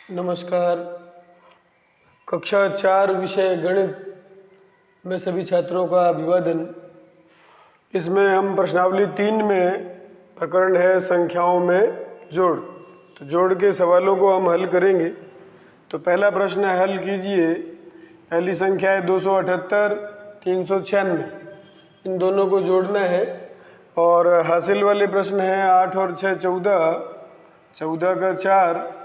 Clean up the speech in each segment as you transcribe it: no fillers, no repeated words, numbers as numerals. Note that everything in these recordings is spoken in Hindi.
नमस्कार। कक्षा 4 विषय गणित में सभी छात्रों का अभिवादन। इसमें हम प्रश्नावली 3 में प्रकरण है संख्याओं में जोड़। तो जोड़ के सवालों को हम हल करेंगे। तो पहला प्रश्न है, हल कीजिए। पहली संख्या है 278, 396, इन दोनों को जोड़ना है। और हासिल वाले प्रश्न हैं 8 और 6 14, 14 का 4,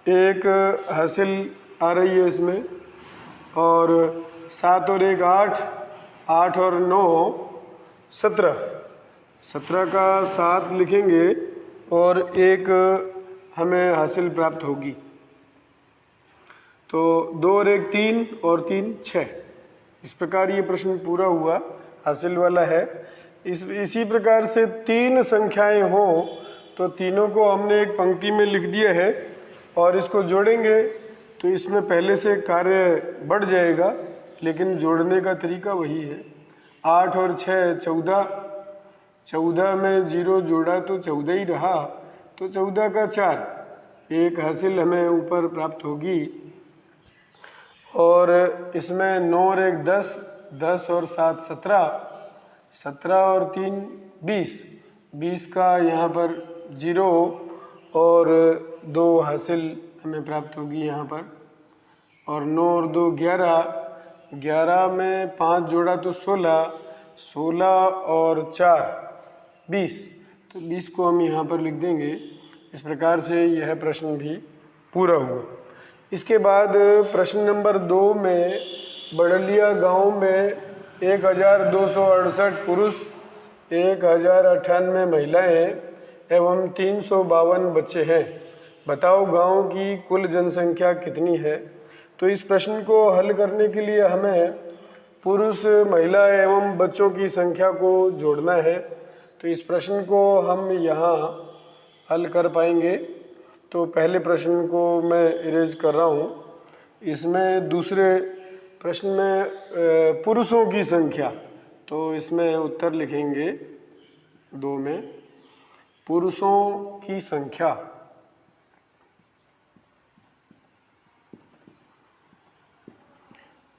एक हासिल आ रही है इसमें, और 7 और 1 8, 8 और 9 17, 17 का 7 लिखेंगे और एक हमें हासिल प्राप्त होगी। तो 2 और 1 3 और 3 6। इस प्रकार ये प्रश्न पूरा हुआ, हासिल वाला है। इसी प्रकार से 3 संख्याएं हों तो तीनों को हमने एक पंक्ति में लिख दिया है और इसको जोड़ेंगे तो इसमें पहले से कार्य बढ़ जाएगा, लेकिन जोड़ने का तरीका वही है। 8 और 6 14, 14 में 0 जोड़ा तो 14 ही रहा, तो 14 का 4, एक हासिल हमें ऊपर प्राप्त होगी। और इसमें 9 और 1 10, 10 और 7 17, 17 और 3 20, 20 का यहाँ पर 0 और 2 हासिल हमें प्राप्त होगी यहाँ पर। और 9 और 2 11, 11 में 5 जोड़ा तो 16, 16 और 4 20, तो 20 को हम यहाँ पर लिख देंगे। इस प्रकार से यह प्रश्न भी पूरा हुआ। इसके बाद प्रश्न नंबर 2 में बड़लिया गांव में 1268 पुरुष, 1098 महिलाएं एवं 352 बच्चे हैं। बताओ गांव की कुल जनसंख्या कितनी है। तो इस प्रश्न को हल करने के लिए हमें पुरुष, महिला एवं बच्चों की संख्या को जोड़ना है। तो इस प्रश्न को हम यहाँ हल कर पाएंगे। तो पहले प्रश्न को मैं इरेज कर रहा हूँ। इसमें दूसरे प्रश्न में पुरुषों की संख्या, तो इसमें उत्तर लिखेंगे 2 में पुरुषों की संख्या।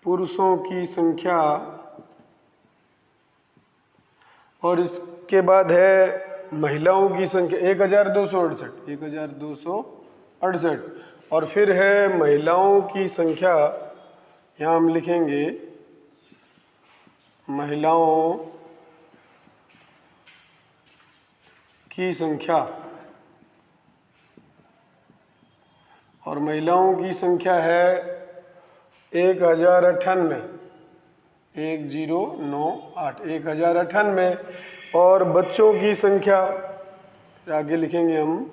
पुरुषों की संख्या, और इसके बाद है महिलाओं की संख्या 1268, 1268, और फिर है महिलाओं की संख्या। यहाँ हम लिखेंगे महिलाओं की संख्या, और महिलाओं की संख्या है 1098, 1098, 1098। और बच्चों की संख्या आगे लिखेंगे हम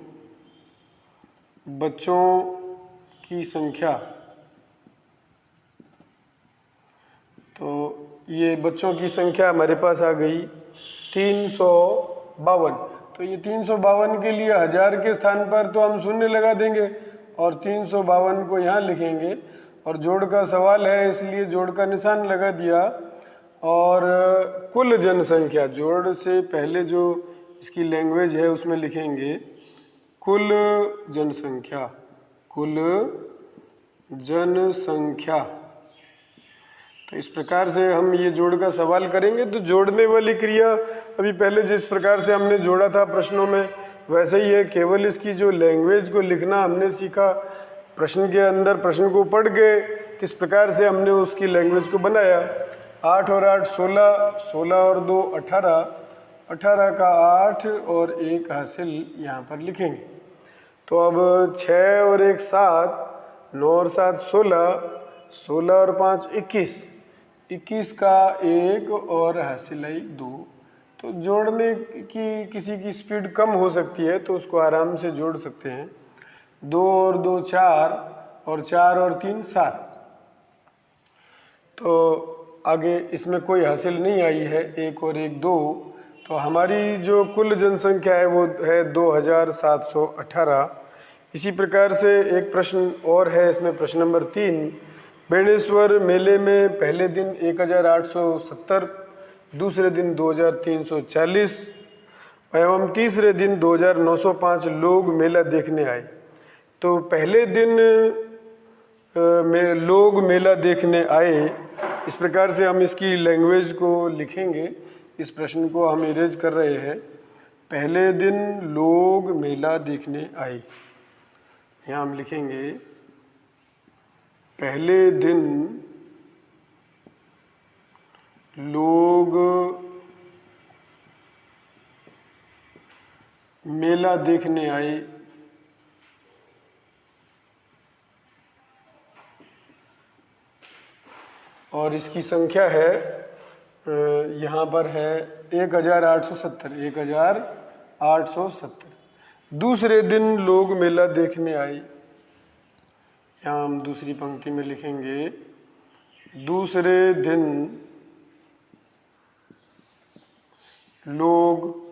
बच्चों की संख्या। तो ये बच्चों की संख्या हमारे पास आ गई 352। तो ये 352 के लिए 1000 के स्थान पर तो हम शून्य लगा देंगे और 352 को यहाँ लिखेंगे। और जोड़ का सवाल है इसलिए जोड़ का निशान लगा दिया। और कुल जनसंख्या, जोड़ से पहले जो इसकी लैंग्वेज है उसमें लिखेंगे कुल जनसंख्या, कुल जनसंख्या। तो इस प्रकार से हम ये जोड़ का सवाल करेंगे। तो जोड़ने वाली क्रिया अभी पहले जिस प्रकार से हमने जोड़ा था प्रश्नों में वैसे ही है, केवल इसकी जो लैंग्वेज को लिखना हमने सीखा। प्रश्न के अंदर प्रश्न को पढ़ के किस प्रकार से हमने उसकी लैंग्वेज को बनाया। 8 और 8 16, 16 और 2 18, 18 का 8 और एक हासिल यहाँ पर लिखेंगे। तो अब 6 और 1 7, 9 और 7 16, 16 और 5 21, 21 का 1 और हासिल आई 2। तो जोड़ने की किसी की स्पीड कम हो सकती है तो उसको आराम से जोड़ सकते हैं। 2 और 2 4, और 4 और 3 7। तो आगे इसमें कोई हासिल नहीं आई है, 1 और 1 2। तो हमारी जो कुल जनसंख्या है वो है 2718। इसी प्रकार से एक प्रश्न और है इसमें, प्रश्न नंबर 3। बेणेश्वर मेले में पहले दिन 1870, दूसरे दिन 2340 एवं तीसरे दिन 2905 लोग मेला देखने आए। तो पहले दिन में लोग मेला देखने आए, इस प्रकार से हम इसकी लैंग्वेज को लिखेंगे। इस प्रश्न को हम इरेज कर रहे हैं। पहले दिन लोग मेला देखने आए, यहाँ हम लिखेंगे पहले दिन लोग मेला देखने आए। और इसकी संख्या है, यहाँ पर है 1870। 1870। दूसरे दिन लोग मेला देखने आए, यहाँ हम दूसरी पंक्ति में लिखेंगे दूसरे दिन लोग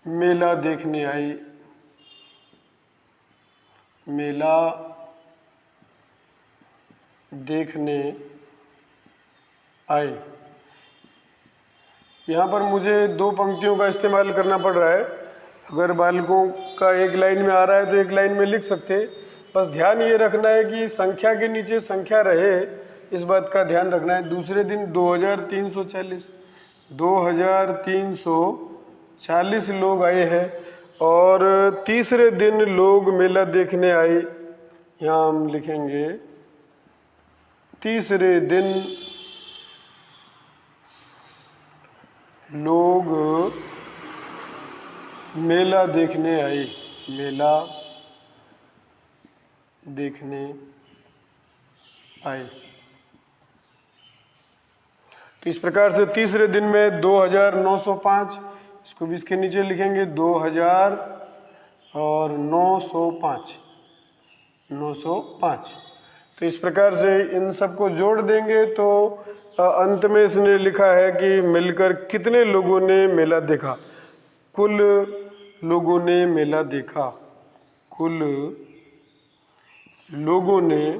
मेला देखने आए। मेला देखने आए। यहाँ पर मुझे दो पंक्तियों का इस्तेमाल करना पड़ रहा है। अगर बालकों का एक लाइन में आ रहा है तो एक लाइन में लिख सकते। बस ध्यान ये रखना है कि संख्या के नीचे संख्या रहे, इस बात का ध्यान रखना है। दूसरे दिन 2340 लोग आए हैं। और तीसरे दिन लोग मेला देखने आए, यहाँ हम लिखेंगे तीसरे दिन लोग मेला देखने आए। मेला देखने आए। तो इस प्रकार से तीसरे दिन में 2905, इसको भी इसके नीचे लिखेंगे 200905। तो इस प्रकार से इन सबको जोड़ देंगे तो अंत में इसने लिखा है कि मिलकर कितने लोगों ने मेला देखा। कुल लोगों ने मेला देखा। कुल लोगों ने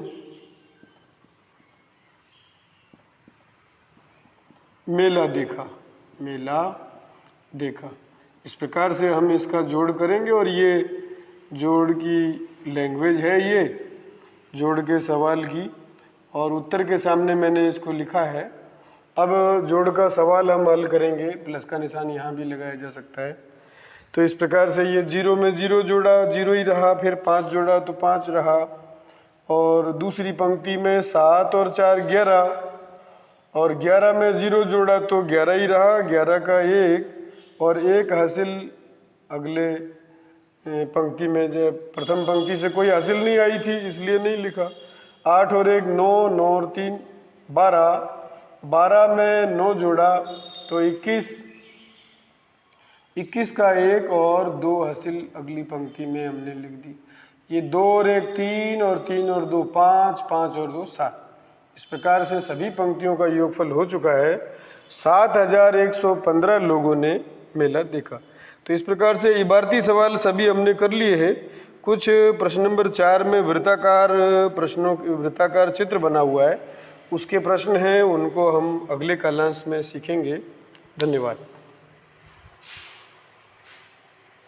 मेला देखा। मेला देखा। इस प्रकार से हम इसका जोड़ करेंगे। और ये जोड़ की लैंग्वेज है, ये जोड़ के सवाल की, और उत्तर के सामने मैंने इसको लिखा है। अब जोड़ का सवाल हम हल करेंगे। प्लस का निशान यहाँ भी लगाया जा सकता है। तो इस प्रकार से ये 0 में 0 जोड़ा, 0 ही रहा। फिर 5 जोड़ा तो 5 रहा। और दूसरी पंक्ति में 7 और 4 11, और 11 में 0 जोड़ा तो 11 ही रहा। 11 का 1 और 1 हासिल अगले पंक्ति में। जो प्रथम पंक्ति से कोई हासिल नहीं आई थी इसलिए नहीं लिखा। 8 और 1 9, 9 और 3 12। 12 में 9 जोड़ा तो 21। 21 का 1 और 2 हासिल अगली पंक्ति में हमने लिख दी। ये 2 और 1 3 और 3 और 2 5, 5 और 2 7। इस प्रकार से सभी पंक्तियों का योगफल हो चुका है। 7115 लोगों ने मेला देखा। तो इस प्रकार से इबारती सवाल सभी हमने कर लिए हैं। कुछ प्रश्न नंबर 4 में वृत्ताकार चित्र बना हुआ है, उसके प्रश्न हैं, उनको हम अगले कालांश में सीखेंगे। धन्यवाद।